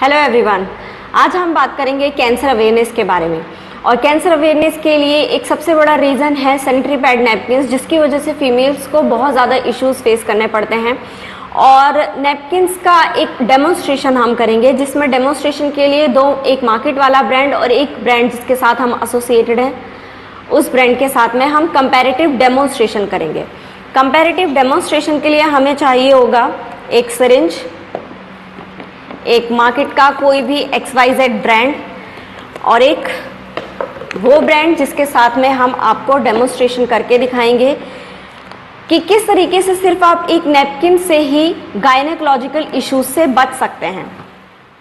Hello everyone, आज हम बात करेंगे कैंसर अवेयरनेस के बारे में। और कैंसर अवेयरनेस के लिए एक सबसे बड़ा रीज़न है सैनिटरी पैड नैपकिन्स, जिसकी वजह से फीमेल्स को बहुत ज़्यादा इश्यूज़ फेस करने पड़ते हैं। और नैपकिन्स का एक डेमोन्स्ट्रेशन हम करेंगे, जिसमें डेमोन्स्ट्रेशन के लिए एक मार्केट वाला ब्रांड और एक ब्रांड जिसके साथ हम एसोसिएटेड हैं, उस ब्रांड के साथ में हम कंपैरेटिव डेमोन्स्ट्रेशन करेंगे। कंपैरेटिव डेमोन्स्ट्रेशन के लिए हमें चाहिए होगा एक सिरिंज, एक मार्केट का कोई भी XYZ ब्रांड और एक वो ब्रांड जिसके साथ में हम आपको डेमोन्स्ट्रेशन करके दिखाएंगे कि किस तरीके से सिर्फ आप एक नैपकिन से ही गायनेकोलॉजिकल इश्यूज से बच सकते हैं।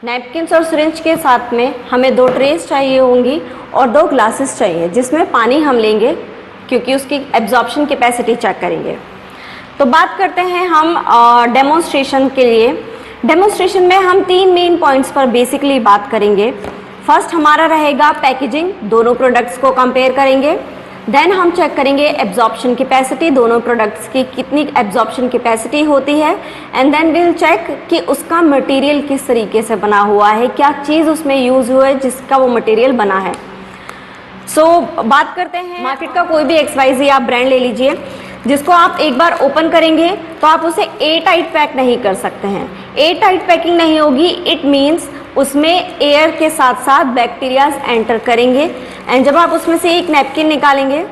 नैपकिन्स और सिरिंज के साथ में हमें 2 ट्रेस चाहिए होंगी और 2 ग्लासेस चाहिए जिसमें पानी हम लेंगे, क्योंकि उसकी एब्जॉर्प्शन कैपेसिटी चेक करेंगे। तो बात करते हैं हम डेमोन्स्ट्रेशन के लिए। डेमोन्स्ट्रेशन में हम 3 मेन पॉइंट्स पर बेसिकली बात करेंगे। फर्स्ट हमारा रहेगा पैकेजिंग, दोनों प्रोडक्ट्स को कंपेयर करेंगे। देन हम चेक करेंगे एब्जॉर्प्शन कैपेसिटी, दोनों प्रोडक्ट्स की कितनी एब्जॉर्प्शन कैपेसिटी होती है। एंड देन विल चेक कि उसका मटेरियल किस तरीके से बना हुआ है, क्या चीज़ उसमें यूज़ हुआ है जिसका वो मटेरियल बना है। बात करते हैं मार्केट का कोई भी XYZ आप ब्रांड ले लीजिए, जिसको आप एक बार ओपन करेंगे तो आप उसे एयर टाइट पैक नहीं कर सकते हैं। एयर टाइट पैकिंग नहीं होगी, इट मीन्स उसमें एयर के साथ साथ बैक्टीरियाज एंटर करेंगे। एंड जब आप उसमें से एक नैपकिन निकालेंगे,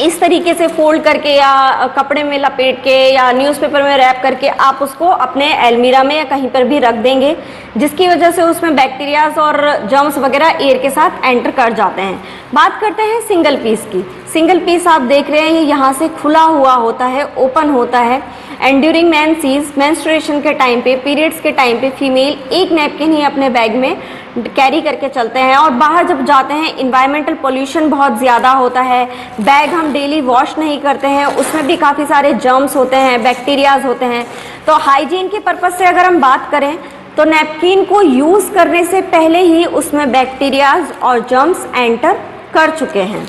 इस तरीके से फोल्ड करके या कपड़े में लपेट के या न्यूज़पेपर में रैप करके आप उसको अपने अलमीरा में या कहीं पर भी रख देंगे, जिसकी वजह से उसमें बैक्टीरियाज और जर्म्स वगैरह एयर के साथ एंटर कर जाते हैं। बात करते हैं सिंगल पीस की। सिंगल पीस आप देख रहे हैं यहाँ से खुला हुआ होता है, ओपन होता है। एंड ड्यूरिंग मेंस्ट्रुएशन के टाइम पे, पीरियड्स के टाइम पे फीमेल एक नैपकिन ही अपने बैग में कैरी करके चलते हैं। और बाहर जब जाते हैं इन्वायरमेंटल पोल्यूशन बहुत ज़्यादा होता है, बैग हम डेली वॉश नहीं करते हैं, उसमें भी काफ़ी सारे जर्म्स होते हैं, बैक्टीरियाज होते हैं। तो हाइजीन के पर्पज़ से अगर हम बात करें तो नैपकिन को यूज़ करने से पहले ही उसमें बैक्टीरियाज और जर्म्स एंटर कर चुके हैं।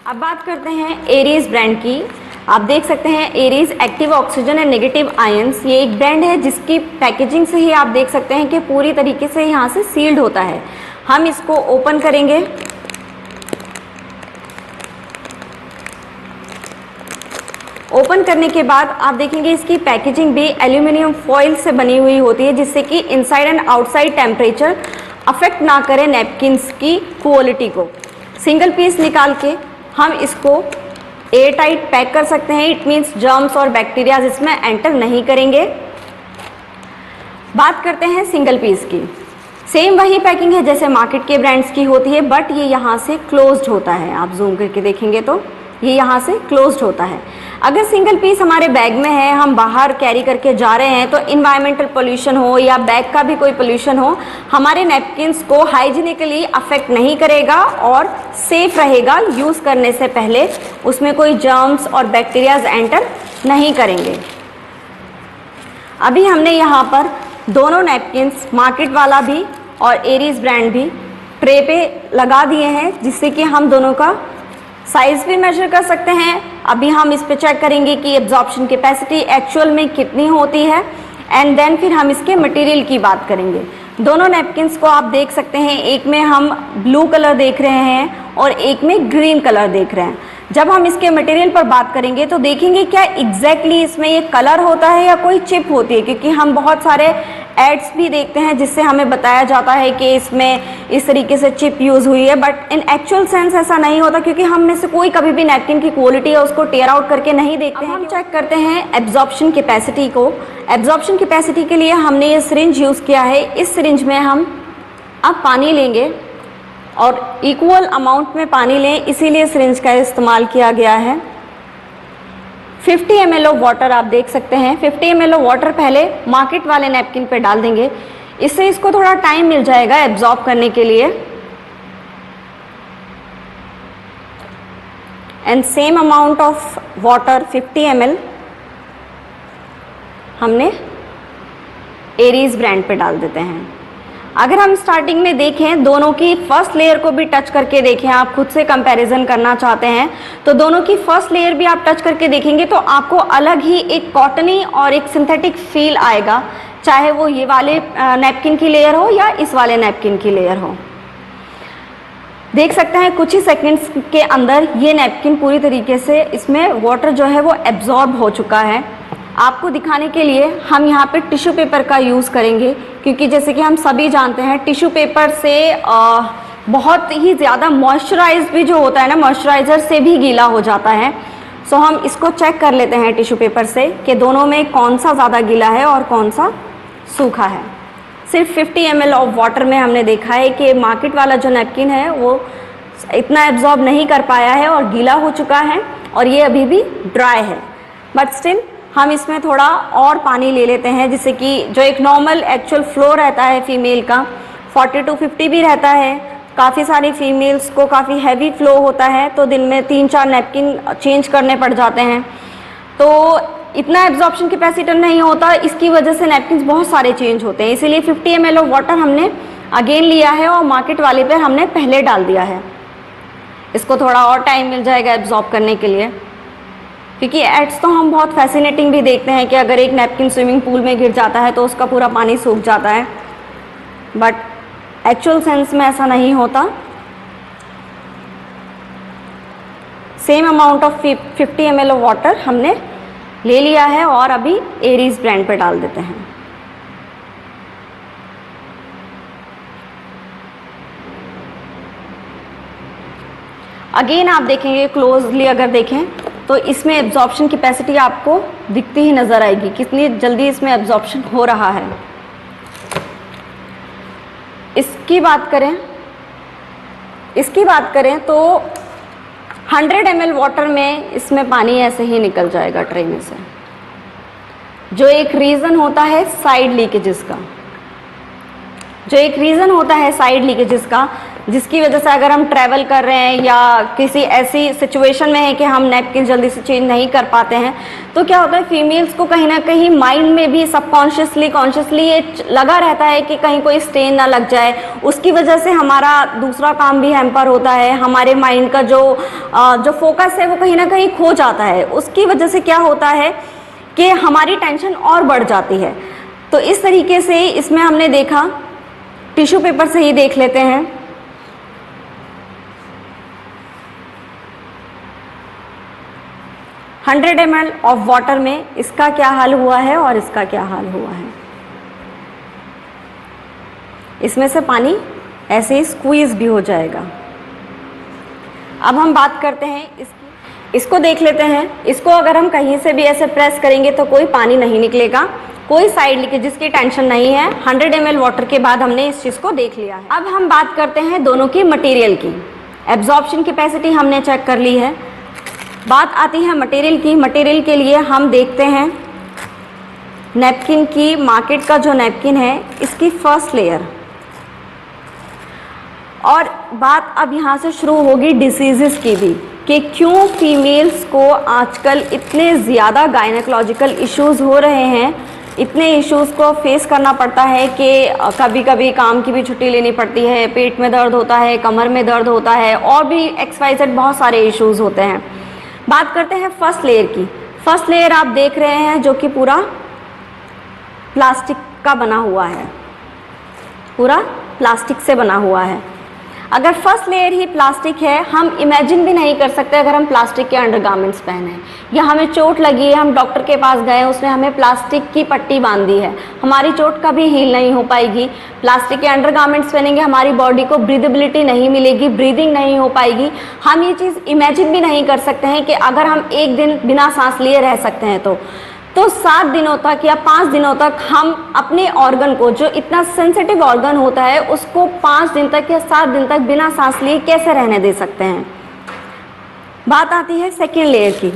अब बात करते हैं एरीज ब्रांड की। आप देख सकते हैं Aries active oxygen and negative ions, ये एक ब्रांड है जिसकी पैकेजिंग से ही आप देख सकते हैं कि पूरी तरीके से यहाँ से सील्ड होता है। हम इसको ओपन करेंगे। ओपन करने के बाद आप देखेंगे इसकी पैकेजिंग भी एल्यूमिनियम फॉइल से बनी हुई होती है, जिससे कि inside and outside temperature affect ना करे नैपकिन्स की क्वालिटी को। सिंगल पीस निकाल के हम इसको एयर टाइट पैक कर सकते हैं, इट मीन्स जर्म्स और बैक्टीरियाज इसमें एंटर नहीं करेंगे। बात करते हैं सिंगल पीस की। सेम वही पैकिंग है जैसे मार्केट के ब्रांड्स की होती है, बट ये यहाँ से क्लोज्ड होता है। आप जूम करके देखेंगे तो ये यहाँ से क्लोज्ड होता है। अगर सिंगल पीस हमारे बैग में है, हम बाहर कैरी करके जा रहे हैं, तो इन्वायरमेंटल पोल्यूशन हो या बैग का भी कोई पोल्यूशन हो, हमारे नैपकिन्स को हाइजीनिकली अफेक्ट नहीं करेगा और सेफ रहेगा। यूज़ करने से पहले उसमें कोई जर्म्स और बैक्टीरियाज एंटर नहीं करेंगे। अभी हमने यहाँ पर दोनों नैपकिन्स, मार्केट वाला भी और एरीज ब्रांड भी, ट्रे पे लगा दिए हैं, जिससे कि हम दोनों का साइज़ भी मेजर कर सकते हैं। अभी हम इस पे चेक करेंगे कि एब्जॉर्प्शन कैपेसिटी एक्चुअल में कितनी होती है। एंड देन फिर हम इसके मटेरियल की बात करेंगे। दोनों नैपकिन्स को आप देख सकते हैं, एक में हम ब्लू कलर देख रहे हैं और एक में ग्रीन कलर देख रहे हैं। जब हम इसके मटेरियल पर बात करेंगे तो देखेंगे क्या एग्जैक्टली इसमें ये कलर होता है या कोई चिप होती है, क्योंकि हम बहुत सारे एड्स भी देखते हैं जिससे हमें बताया जाता है कि इसमें इस तरीके से चिप यूज़ हुई है, बट इन एक्चुअल सेंस ऐसा नहीं होता, क्योंकि हम में से कोई कभी भी नैपकिन की क्वालिटी है उसको टेयर आउट करके नहीं देखते हैं। हम चेक करते हैं एब्जॉर्प्शन कैपेसिटी को। एब्जॉर्प्शन कैपेसिटी के लिए हमने ये सिरिंज यूज़ किया है। इस सिरिंज में हम अब पानी लेंगे और इक्वल अमाउंट में पानी लें, इसीलिए सिरिंज का इस्तेमाल किया गया है। 50 ml ऑफ वाटर आप देख सकते हैं। 50 ml ऑफ वाटर पहले मार्केट वाले नैपकिन पे डाल देंगे, इससे इसको थोड़ा टाइम मिल जाएगा एब्जॉर्ब करने के लिए। And same amount of water 50 ml हमने एरीज ब्रांड पे डाल देते हैं। अगर हम स्टार्टिंग में देखें, दोनों की फर्स्ट लेयर को भी टच करके देखें, आप खुद से कंपैरिजन करना चाहते हैं तो दोनों की फर्स्ट लेयर भी आप टच करके देखेंगे तो आपको अलग ही एक कॉटनी और एक सिंथेटिक फील आएगा। चाहे वो ये वाले नैपकिन की लेयर हो या इस वाले नैपकिन की लेयर हो। देख सकते हैं कुछ ही सेकंड्स के अंदर ये नैपकिन पूरी तरीके से इसमें वाटर जो है वो एब्जॉर्ब हो चुका है। आपको दिखाने के लिए हम यहाँ पे टिश्यू पेपर का यूज़ करेंगे, क्योंकि जैसे कि हम सभी जानते हैं टिश्यू पेपर से बहुत ही ज़्यादा मॉइस्चराइज भी जो होता है ना, मॉइस्चराइज़र से भी गीला हो जाता है। सो हम इसको चेक कर लेते हैं टिश्यू पेपर से कि दोनों में कौन सा ज़्यादा गीला है और कौन सा सूखा है। सिर्फ 50 ml ऑफ वाटर में हमने देखा है कि मार्केट वाला जो नैपकिन है वो इतना एब्जॉर्ब नहीं कर पाया है और गीला हो चुका है, और ये अभी भी ड्राई है। बट स्टिल हम इसमें थोड़ा और पानी ले लेते हैं, जिससे कि जो एक नॉर्मल एक्चुअल फ्लो रहता है फीमेल का 40 to 50 भी रहता है। काफ़ी सारी फीमेल्स को काफ़ी हैवी फ्लो होता है, तो दिन में 3-4 नैपकिन चेंज करने पड़ जाते हैं, तो इतना एब्जॉर्प्शन कैपेसिटर नहीं होता। इसकी वजह से नैपकिन बहुत सारे चेंज होते हैं, इसीलिए 50 ml ऑफ वाटर हमने अगेन लिया है और मार्केट वाले पर हमने पहले डाल दिया है। इसको थोड़ा और टाइम मिल जाएगा एब्जॉर्ब करने के लिए, क्योंकि एड्स तो हम बहुत फैसिनेटिंग भी देखते हैं कि अगर एक नैपकिन स्विमिंग पूल में गिर जाता है तो उसका पूरा पानी सूख जाता है, बट एक्चुअल सेंस में ऐसा नहीं होता। Same amount of 50 ml of water हमने ले लिया है और अभी एरीज ब्रांड पे डाल देते हैं। अगेन आप देखेंगे क्लोजली, अगर देखें तो इसमें एब्जॉर्प्शन कैपेसिटी आपको दिखती ही नज़र आएगी, कितनी जल्दी इसमें एब्जॉर्प्शन हो रहा है। इसकी बात करें तो 100 ml वाटर में इसमें पानी ऐसे ही निकल जाएगा ट्रे में से, जो एक रीज़न होता है साइड लीकेजेस का, जिसकी वजह से अगर हम ट्रैवल कर रहे हैं या किसी ऐसी सिचुएशन में है कि हम नैपकिन जल्दी से चेंज नहीं कर पाते हैं, तो क्या होता है फीमेल्स को कहीं ना कहीं माइंड में भी सबकॉन्शियसली कॉन्शियसली ये लगा रहता है कि कहीं कोई स्टेन ना लग जाए। उसकी वजह से हमारा दूसरा काम भी हैम्पर होता है, हमारे माइंड का जो फोकस है वो कहीं ना कहीं खो जाता है। उसकी वजह से क्या होता है कि हमारी टेंशन और बढ़ जाती है। तो इस तरीके से इसमें हमने देखा, टिश्यू पेपर से ही देख लेते हैं। $100 ml ऑफ वाटर में इसका क्या हाल हुआ है और इसका क्या हाल हुआ है। इसमें से पानी ऐसे ही स्क्वीज भी हो जाएगा। अब हम बात करते हैं इसको देख लेते हैं। इसको अगर हम कहीं से भी ऐसे प्रेस करेंगे तो कोई पानी नहीं निकलेगा, कोई साइड लीकेज की टेंशन नहीं है। 100 ml वाटर के बाद हमने इस चीज़ को देख लिया है। अब हम बात करते हैं दोनों की मटेरियल की। एब्जॉर्प्शन कैपेसिटी हमने चेक कर ली है, बात आती है मटेरियल की। मटेरियल के लिए हम देखते हैं नैपकिन की, मार्केट का जो नैपकिन है इसकी फर्स्ट लेयर। और बात अब यहाँ से शुरू होगी डिसीजेस की भी, कि क्यों फीमेल्स को आजकल इतने ज़्यादा गायनेकोलॉजिकल इश्यूज़ हो रहे हैं, इतने इश्यूज़ को फेस करना पड़ता है कि कभी कभी काम की भी छुट्टी लेनी पड़ती है, पेट में दर्द होता है, कमर में दर्द होता है, और भी XYZ बहुत सारे इश्यूज़ होते हैं। बात करते हैं फर्स्ट लेयर की। फर्स्ट लेयर आप देख रहे हैं जो कि पूरा प्लास्टिक का बना हुआ है, पूरा प्लास्टिक से बना हुआ है। अगर फर्स्ट लेयर ही प्लास्टिक है, हम इमेजिन भी नहीं कर सकते अगर हम प्लास्टिक के अंडरगारमेंट्स पहने या हमें चोट लगी है, हम डॉक्टर के पास गए, उसने हमें प्लास्टिक की पट्टी बांध दी है, हमारी चोट कभी हील नहीं हो पाएगी। प्लास्टिक के अंडरगारमेंट्स पहनेंगे, हमारी बॉडी को ब्रीदेबिलिटी नहीं मिलेगी, ब्रीदिंग नहीं हो पाएगी। हम ये चीज़ इमेजिन भी नहीं कर सकते हैं कि अगर हम एक दिन बिना सांस लिए रह सकते हैं तो 7 दिनों तक या 5 दिनों तक हम अपने ऑर्गन को, जो इतना सेंसिटिव ऑर्गन होता है, उसको 5 दिन तक या 7 दिन तक बिना सांस लिए कैसे रहने दे सकते हैं। बात आती है सेकेंड लेयर की।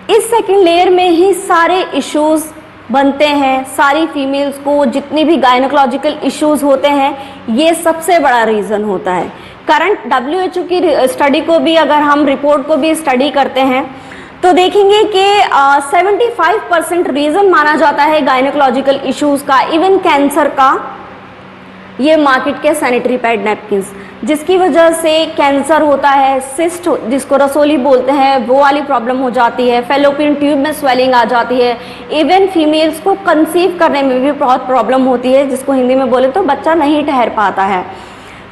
इस सेकेंड लेयर में ही सारे इश्यूज बनते हैं। सारी फीमेल्स को जितनी भी गायनेकोलॉजिकल इश्यूज होते हैं, ये सबसे बड़ा रीज़न होता है। करंट WHO की स्टडी को भी, अगर हम रिपोर्ट को भी स्टडी करते हैं तो देखेंगे कि 75% रीज़न माना जाता है गायनेकोलॉजिकल इश्यूज़ का, इवन कैंसर का, ये मार्केट के सैनिटरी पैड नैपकिन्स। जिसकी वजह से कैंसर होता है, सिस्ट जिसको रसोली बोलते हैं वो वाली प्रॉब्लम हो जाती है, फेलोपियन ट्यूब में स्वेलिंग आ जाती है, इवन फीमेल्स को कंसीव करने में भी बहुत प्रॉब्लम होती है, जिसको हिंदी में बोले तो बच्चा नहीं ठहर पाता है।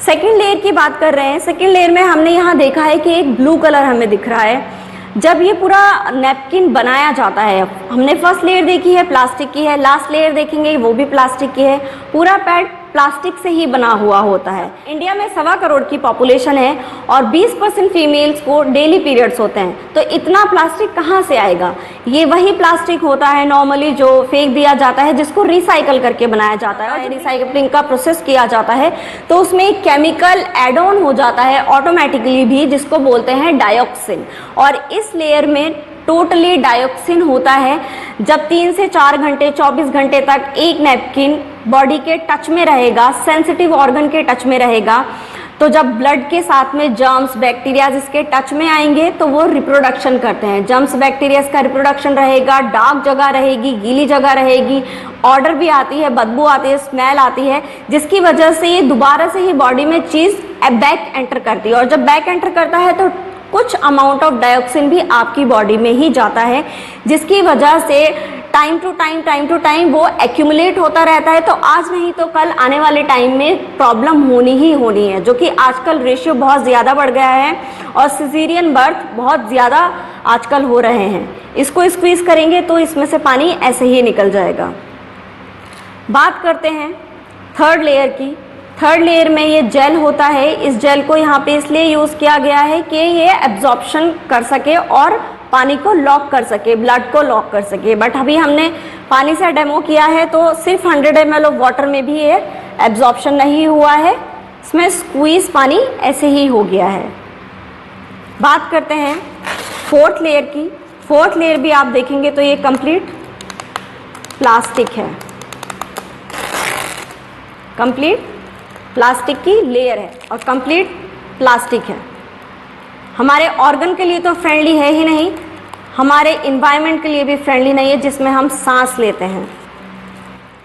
सेकेंड लेयर की बात कर रहे हैं। सेकेंड लेयर में हमने यहाँ देखा है कि एक ब्लू कलर हमें दिख रहा है। जब ये पूरा नैपकिन बनाया जाता है, हमने फर्स्ट लेयर देखी है प्लास्टिक की है, लास्ट लेयर देखेंगे वो भी प्लास्टिक की है, पूरा पैड प्लास्टिक से ही बना हुआ होता है। इंडिया में 1.25 करोड़ की पॉपुलेशन है और 20% फीमेल्स को डेली पीरियड्स होते हैं, तो इतना प्लास्टिक कहाँ से आएगा? ये वही प्लास्टिक होता है नॉर्मली जो फेंक दिया जाता है, जिसको रिसाइकल करके बनाया जाता है, और रिसाइकलिंग का प्रोसेस किया जाता है तो उसमें एक केमिकल एड ऑन हो जाता है ऑटोमेटिकली भी, जिसको बोलते हैं डाइऑक्सिन। और इस लेयर में टोटली डाइऑक्सिन होता है। जब 3 से 4 घंटे 24 घंटे तक एक नैपकिन बॉडी के टच में रहेगा, सेंसिटिव ऑर्गन के टच में रहेगा, तो जब ब्लड के साथ में जर्म्स बैक्टीरियाज इसके टच में आएंगे तो वो रिप्रोडक्शन करते हैं। जर्म्स बैक्टीरियाज का रिप्रोडक्शन रहेगा, डार्क जगह रहेगी, गीली जगह रहेगी, ऑर्डर भी आती है, बदबू आती है, स्मेल आती है, जिसकी वजह से ये दोबारा से ही बॉडी में चीज़ बैक एंटर करती है। और जब बैक एंटर करता है तो कुछ अमाउंट ऑफ डाइऑक्सिन भी आपकी बॉडी में ही जाता है, जिसकी वजह से टाइम टू टाइम वो एक्यूमुलेट होता रहता है। तो आज नहीं तो कल आने वाले टाइम में प्रॉब्लम होनी ही होनी है, जो कि आजकल रेशियो बहुत ज़्यादा बढ़ गया है और सिजेरियन बर्थ बहुत ज़्यादा आजकल हो रहे हैं। इसको स्क्वीज़ करेंगे तो इसमें से पानी ऐसे ही निकल जाएगा। बात करते हैं थर्ड लेयर की। थर्ड लेयर में ये जेल होता है। इस जेल को यहाँ पे इसलिए यूज़ किया गया है कि ये एब्जॉर्प्शन कर सके और पानी को लॉक कर सके, ब्लड को लॉक कर सके। बट अभी हमने पानी से डेमो किया है तो सिर्फ 100 ml ऑफ वाटर में भी ये एब्जॉर्प्शन नहीं हुआ है, इसमें स्क्वीज पानी ऐसे ही हो गया है। बात करते हैं फोर्थ लेयर की। फोर्थ लेयर भी आप देखेंगे तो ये कंप्लीट प्लास्टिक है, कंप्लीट प्लास्टिक की लेयर है और कंप्लीट प्लास्टिक है। हमारे ऑर्गन के लिए तो फ्रेंडली है ही नहीं, हमारे इन्वायरमेंट के लिए भी फ्रेंडली नहीं है, जिसमें हम सांस लेते हैं।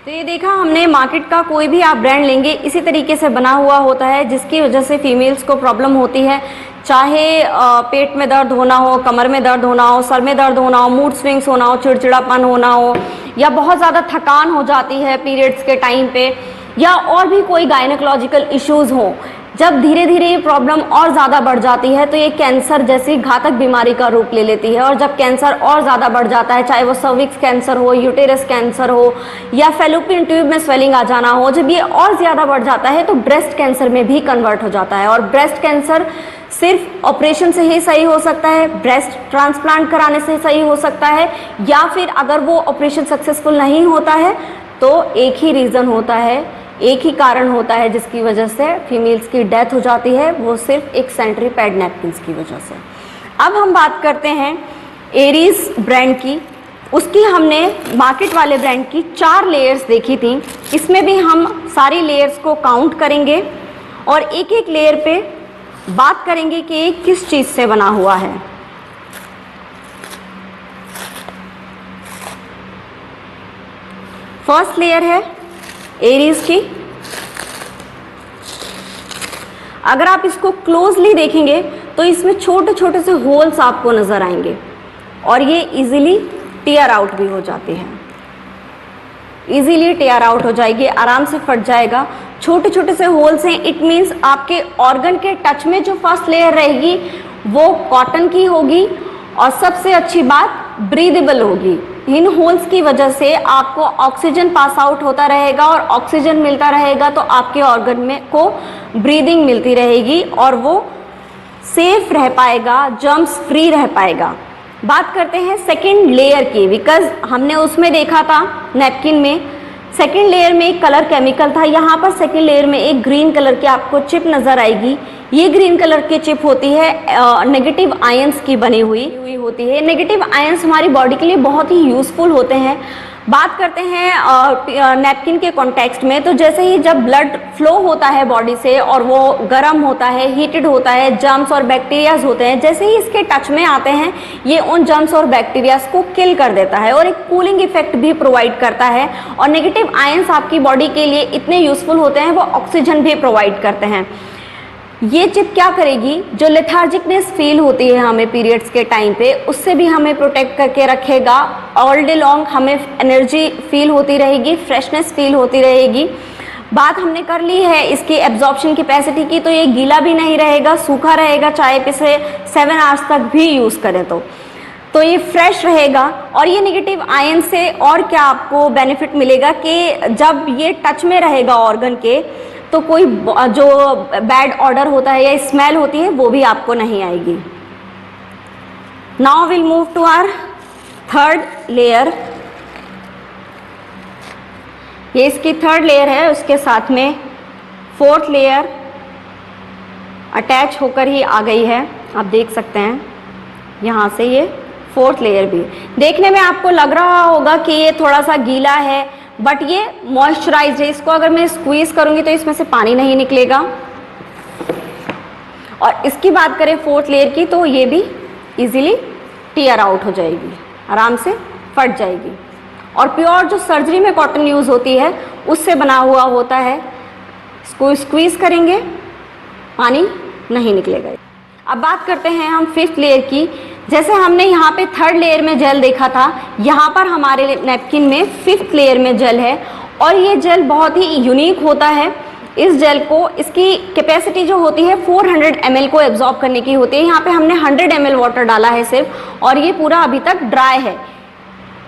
तो ये देखा हमने, मार्केट का कोई भी आप ब्रांड लेंगे इसी तरीके से बना हुआ होता है, जिसकी वजह से फीमेल्स को प्रॉब्लम होती है। चाहे पेट में दर्द होना हो, कमर में दर्द होना हो, सर में दर्द होना हो, मूड स्विंग्स होना हो, चिड़चिड़ापन होना हो, या बहुत ज़्यादा थकान हो जाती है पीरियड्स के टाइम पे, या और भी कोई गायनेकोलॉजिकल इश्यूज़ हों। जब धीरे धीरे ये प्रॉब्लम और ज़्यादा बढ़ जाती है तो ये कैंसर जैसी घातक बीमारी का रूप ले लेती है। और जब कैंसर और ज़्यादा बढ़ जाता है, चाहे वो सर्विक्स कैंसर हो, यूटेरस कैंसर हो, या फेलोपियन ट्यूब में स्वेलिंग आ जाना हो, जब ये और ज़्यादा बढ़ जाता है तो ब्रेस्ट कैंसर में भी कन्वर्ट हो जाता है। और ब्रेस्ट कैंसर सिर्फ ऑपरेशन से ही सही हो सकता है, ब्रेस्ट ट्रांसप्लांट कराने से सही हो सकता है, या फिर अगर वो ऑपरेशन सक्सेसफुल नहीं होता है तो एक ही रीज़न होता है, एक ही कारण होता है जिसकी वजह से फीमेल्स की डेथ हो जाती है, वो सिर्फ एक सैनिटरी पैड नैपकिन्स की वजह से। अब हम बात करते हैं एरीज ब्रांड की। उसकी हमने मार्केट वाले ब्रांड की 4 लेयर्स देखी थी। इसमें भी हम सारी लेयर्स को काउंट करेंगे और एक एक लेयर पे बात करेंगे कि ये किस चीज़ से बना हुआ है। फर्स्ट लेयर है एरीज की। अगर आप इसको क्लोजली देखेंगे तो इसमें छोटे छोटे से होल्स आपको नजर आएंगे और ये इजीली टेयर आउट भी हो जाती है, इजीली टेयर आउट हो जाएगी, आराम से फट जाएगा। छोटे छोटे से होल्स हैं, इट मीन्स आपके ऑर्गन के टच में जो फर्स्ट लेयर रहेगी वो कॉटन की होगी और सबसे अच्छी बात ब्रीदेबल होगी। इन होल्स की वजह से आपको ऑक्सीजन पास आउट होता रहेगा और ऑक्सीजन मिलता रहेगा तो आपके ऑर्गन में को ब्रीदिंग मिलती रहेगी और वो सेफ रह पाएगा, जर्म्स फ्री रह पाएगा। बात करते हैं सेकेंड लेयर की, बिकॉज हमने उसमें देखा था नैपकिन में सेकेंड लेयर में एक कलर केमिकल था। यहाँ पर सेकेंड लेयर में एक ग्रीन कलर की आपको चिप नज़र आएगी। ये ग्रीन कलर की चिप होती है नेगेटिव आयंस की बनी हुई होती है। नेगेटिव आयंस हमारी बॉडी के लिए बहुत ही यूज़फुल होते हैं। बात करते हैं नैपकिन के कॉन्टेक्स्ट में, तो जैसे ही जब ब्लड फ्लो होता है बॉडी से और वो गर्म होता है, हीटेड होता है, जर्म्स और बैक्टीरियाज होते हैं, जैसे ही इसके टच में आते हैं ये उन जर्म्स और बैक्टीरियाज को किल कर देता है और एक कूलिंग इफेक्ट भी प्रोवाइड करता है। और नेगेटिव आयंस आपकी बॉडी के लिए इतने यूज़फुल होते हैं, वो ऑक्सीजन भी प्रोवाइड करते हैं। ये चिप क्या करेगी, जो लेथार्जिकनेस फील होती है हमें पीरियड्स के टाइम पे, उससे भी हमें प्रोटेक्ट करके रखेगा। ऑल डे लॉन्ग हमें एनर्जी फील होती रहेगी, फ्रेशनेस फील होती रहेगी। बात हमने कर ली है इसकी एब्जॉर्प्शन कैपेसिटी की, तो ये गीला भी नहीं रहेगा, सूखा रहेगा, चाहे इसे 7 आवर्स तक भी यूज़ करें तो ये फ्रेश रहेगा। और ये नेगेटिव आयन से और क्या आपको बेनिफिट मिलेगा कि जब ये टच में रहेगा ऑर्गन के, तो कोई जो बैड ऑडर होता है या स्मेल होती है वो भी आपको नहीं आएगी। Now will move to our third layer. ये इसकी थर्ड लेयर है, उसके साथ में फोर्थ लेयर अटैच होकर ही आ गई है। आप देख सकते हैं यहाँ से ये फोर्थ लेयर भी देखने में आपको लग रहा होगा कि ये थोड़ा सा गीला है, बट ये मॉइस्चराइज्ड है। इसको अगर मैं स्क्वीज करूंगी तो इसमें से पानी नहीं निकलेगा। और इसकी बात करें फोर्थ लेयर की, तो ये भी इजीली टीयर आउट हो जाएगी, आराम से फट जाएगी। और प्योर जो सर्जरी में कॉटन यूज़ होती है उससे बना हुआ होता है। इसको स्क्वीज करेंगे, पानी नहीं निकलेगा। अब बात करते हैं हम फिफ्थ लेयर की। जैसे हमने यहाँ पे थर्ड लेयर में जेल देखा था, यहाँ पर हमारे नैपकिन में फिफ्थ लेयर में जेल है। और ये जेल बहुत ही यूनिक होता है। इस जेल को, इसकी कैपेसिटी जो होती है 400 ml को एब्जॉर्ब करने की होती है। यहाँ पे हमने 100 ml वाटर डाला है सिर्फ, और ये पूरा अभी तक ड्राई है,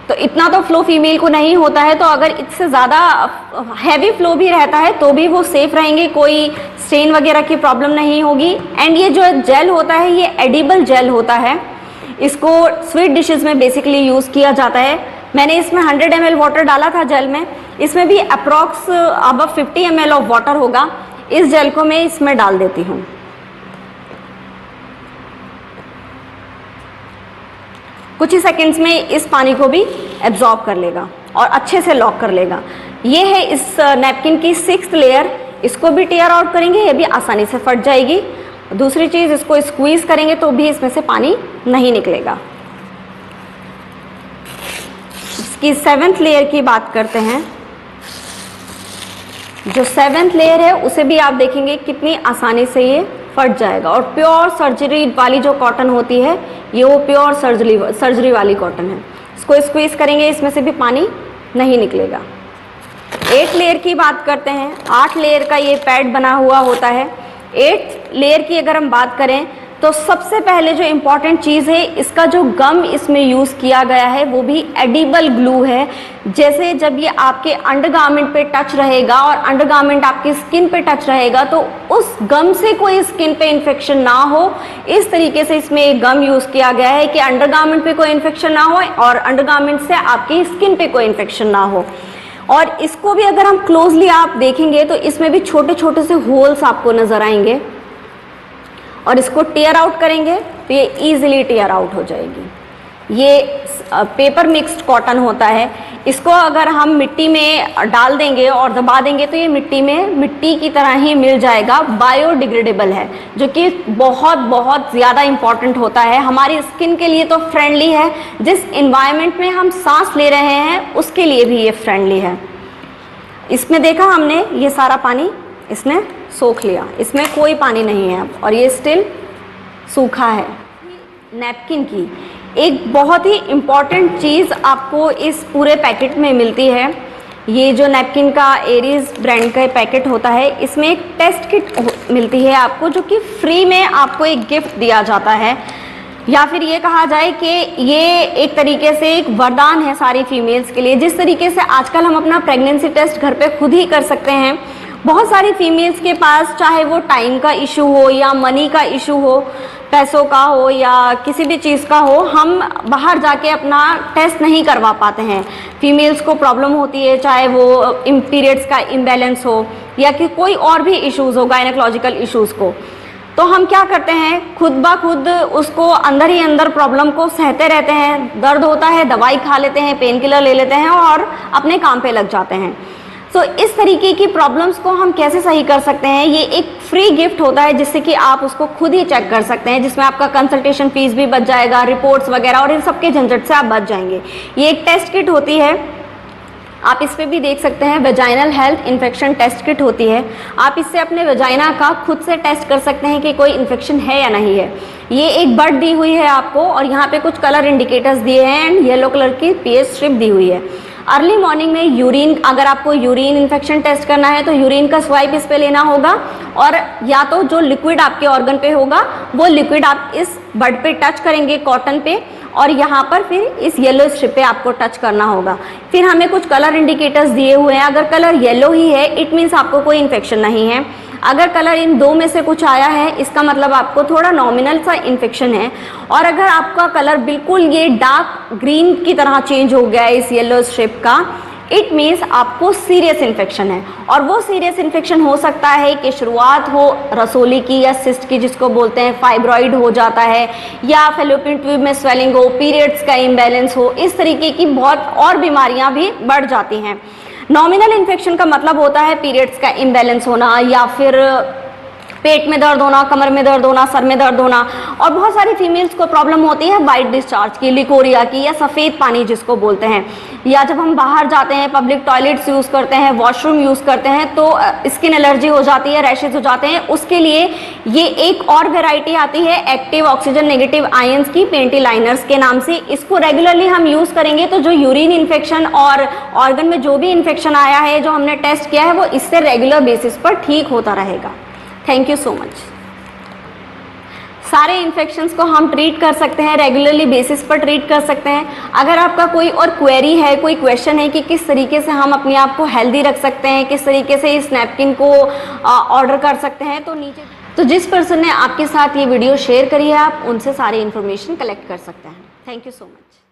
तो इतना तो फ्लो फीमेल को नहीं होता है। तो अगर इससे ज़्यादा हैवी फ्लो भी रहता है तो भी वो सेफ रहेंगे, कोई स्ट्रेन वगैरह की प्रॉब्लम नहीं होगी। एंड ये जो जेल होता है ये एडिबल जेल होता है। इसको स्वीट डिशेस में बेसिकली यूज़ किया जाता है। मैंने इसमें 100 ml वाटर डाला था जेल में, इसमें भी अप्रॉक्स अब 50 ml ऑफ वाटर होगा। इस जेल को मैं इसमें डाल देती हूँ। कुछ ही सेकंड्स में इस पानी को भी एब्जॉर्ब कर लेगा और अच्छे से लॉक कर लेगा। ये है इस नैपकिन की सिक्स्थ लेयर। इसको भी टीयर आउट करेंगे, ये भी आसानी से फट जाएगी। दूसरी चीज़, इसको स्क्वीज करेंगे तो भी इसमें से पानी नहीं निकलेगा। इसकी सेवेंथ लेयर की बात करते हैं। जो सेवेंथ लेयर है उसे भी आप देखेंगे कितनी आसानी से ये फट जाएगा। और प्योर सर्जरी वाली जो कॉटन होती है, ये वो प्योर सर्जरी वाली कॉटन है। इसको स्क्वीज करेंगे, इसमें से भी पानी नहीं निकलेगा। 8 लेयर की बात करते हैं। 8 लेयर का ये पैड बना हुआ होता है। 8 लेयर की अगर हम बात करें तो सबसे पहले जो इम्पॉर्टेंट चीज़ है, इसका जो गम इसमें यूज़ किया गया है वो भी एडिबल ग्लू है। जैसे जब ये आपके अंडरगारमेंट पे टच रहेगा और अंडरगारमेंट आपकी स्किन पे टच रहेगा तो उस गम से कोई स्किन पे इन्फेक्शन ना हो, इस तरीके से इसमें एक गम यूज़ किया गया है कि अंडरगारमेंट पे कोई इन्फेक्शन ना हो और अंडरगारमेंट से आपकी स्किन पे कोई इन्फेक्शन ना हो। और इसको भी अगर हम क्लोजली आप देखेंगे तो इसमें भी छोटे छोटे से होल्स आपको नज़र आएंगे। और इसको टीयर आउट करेंगे तो ये इजीली टीयर आउट हो जाएगी। ये पेपर मिक्स्ड कॉटन होता है। इसको अगर हम मिट्टी में डाल देंगे और दबा देंगे तो ये मिट्टी में मिट्टी की तरह ही मिल जाएगा। बायोडिग्रेडेबल है, जो कि बहुत बहुत ज़्यादा इम्पॉर्टेंट होता है। हमारी स्किन के लिए तो फ्रेंडली है, जिस इन्वायरमेंट में हम सांस ले रहे हैं उसके लिए भी ये फ्रेंडली है। इसमें देखा हमने, ये सारा पानी इसने सोख लिया, इसमें कोई पानी नहीं है अब, और ये स्टिल सूखा है। नैपकिन की एक बहुत ही इम्पॉर्टेंट चीज़ आपको इस पूरे पैकेट में मिलती है। ये जो नैपकिन का एरीज ब्रांड का पैकेट होता है, इसमें एक टेस्ट किट मिलती है आपको, जो कि फ्री में आपको एक गिफ्ट दिया जाता है। या फिर ये कहा जाए कि ये एक तरीके से एक वरदान है सारी फीमेल्स के लिए। जिस तरीके से आजकल हम अपना प्रेगनेंसी टेस्ट घर पे खुद ही कर सकते हैं, बहुत सारी फीमेल्स के पास चाहे वो टाइम का इशू हो या मनी का इशू हो, पैसों का हो या किसी भी चीज़ का हो, हम बाहर जाके अपना टेस्ट नहीं करवा पाते हैं। फीमेल्स को प्रॉब्लम होती है, चाहे वो पीरियड्स का इम्बैलेंस हो या कि कोई और भी इश्यूज़ हो, गायनेकोलॉजिकल इश्यूज़ को। तो हम क्या करते हैं, खुद ब खुद उसको अंदर ही अंदर प्रॉब्लम को सहते रहते हैं। दर्द होता है, दवाई खा लेते हैं, पेन किलर ले लेते हैं और अपने काम पे लग जाते हैं। तो इस तरीके की प्रॉब्लम्स को हम कैसे सही कर सकते हैं, ये एक फ्री गिफ्ट होता है जिससे कि आप उसको खुद ही चेक कर सकते हैं, जिसमें आपका कंसल्टेशन फीस भी बच जाएगा, रिपोर्ट्स वगैरह और इन सब के झंझट से आप बच जाएंगे। ये एक टेस्ट किट होती है। आप इस पे भी देख सकते हैं vaginal health infection test kit होती है। आप इससे अपने वेजाइना का खुद से टेस्ट कर सकते हैं कि कोई इन्फेक्शन है या नहीं है। ये एक बड दी हुई है आपको और यहाँ पे कुछ कलर इंडिकेटर्स दिए हैं एंड येलो कलर की पीएच स्ट्रिप दी हुई है। अर्ली मॉर्निंग में यूरिन, अगर आपको यूरिन इन्फेक्शन टेस्ट करना है तो यूरिन का स्वाइप इस पे लेना होगा और या तो जो लिक्विड आपके ऑर्गन पे होगा वो लिक्विड आप इस बड पे टच करेंगे कॉटन पे और यहाँ पर फिर इस येलो स्ट्रिप पे आपको टच करना होगा। फिर हमें कुछ कलर इंडिकेटर्स दिए हुए हैं। अगर कलर येलो ही है इट मीन्स आपको कोई इन्फेक्शन नहीं है। अगर कलर इन दो में से कुछ आया है इसका मतलब आपको थोड़ा नॉमिनल सा इन्फेक्शन है। और अगर आपका कलर बिल्कुल ये डार्क ग्रीन की तरह चेंज हो गया है इस येलो स्ट्रिप का, इट मीन्स आपको सीरियस इन्फेक्शन है। और वो सीरियस इन्फेक्शन हो सकता है कि शुरुआत हो रसोली की या सिस्ट की, जिसको बोलते हैं फाइब्रॉइड हो जाता है, या फेलोपियन ट्यूब में स्वेलिंग हो, पीरियड्स का इम्बैलेंस हो, इस तरीके की बहुत और बीमारियां भी बढ़ जाती हैं। नॉमिनल इन्फेक्शन का मतलब होता है पीरियड्स का इम्बैलेंस होना या फिर पेट में दर्द होना, कमर में दर्द होना, सर में दर्द होना। और बहुत सारी फीमेल्स को प्रॉब्लम होती है वाइट डिस्चार्ज की, लिकोरिया की या सफ़ेद पानी जिसको बोलते हैं। या जब हम बाहर जाते हैं, पब्लिक टॉयलेट्स यूज़ करते हैं, वॉशरूम यूज़ करते हैं तो स्किन एलर्जी हो जाती है, रैशेज हो जाते हैं। उसके लिए ये एक और वेराइटी आती है एक्टिव ऑक्सीजन नेगेटिव आयंस की, पेंटी लाइनर्स के नाम से। इसको रेगुलरली हम यूज़ करेंगे तो जो यूरिन इन्फेक्शन और ऑर्गन में जो भी इन्फेक्शन आया है, जो हमने टेस्ट किया है, वो इससे रेगुलर बेसिस पर ठीक होता रहेगा। Thank you so much. सारे इन्फेक्शंस को हम ट्रीट कर सकते हैं, रेगुलरली बेसिस पर ट्रीट कर सकते हैं। अगर आपका कोई और क्वेरी है, कोई क्वेश्चन है कि किस तरीके से हम अपने आप को हेल्दी रख सकते हैं, किस तरीके से इस नैपकिन को ऑर्डर कर सकते हैं, तो नीचे तो जिस पर्सन ने आपके साथ ये वीडियो शेयर करी है आप उनसे सारी इन्फॉर्मेशन कलेक्ट कर सकते हैं। Thank you so much.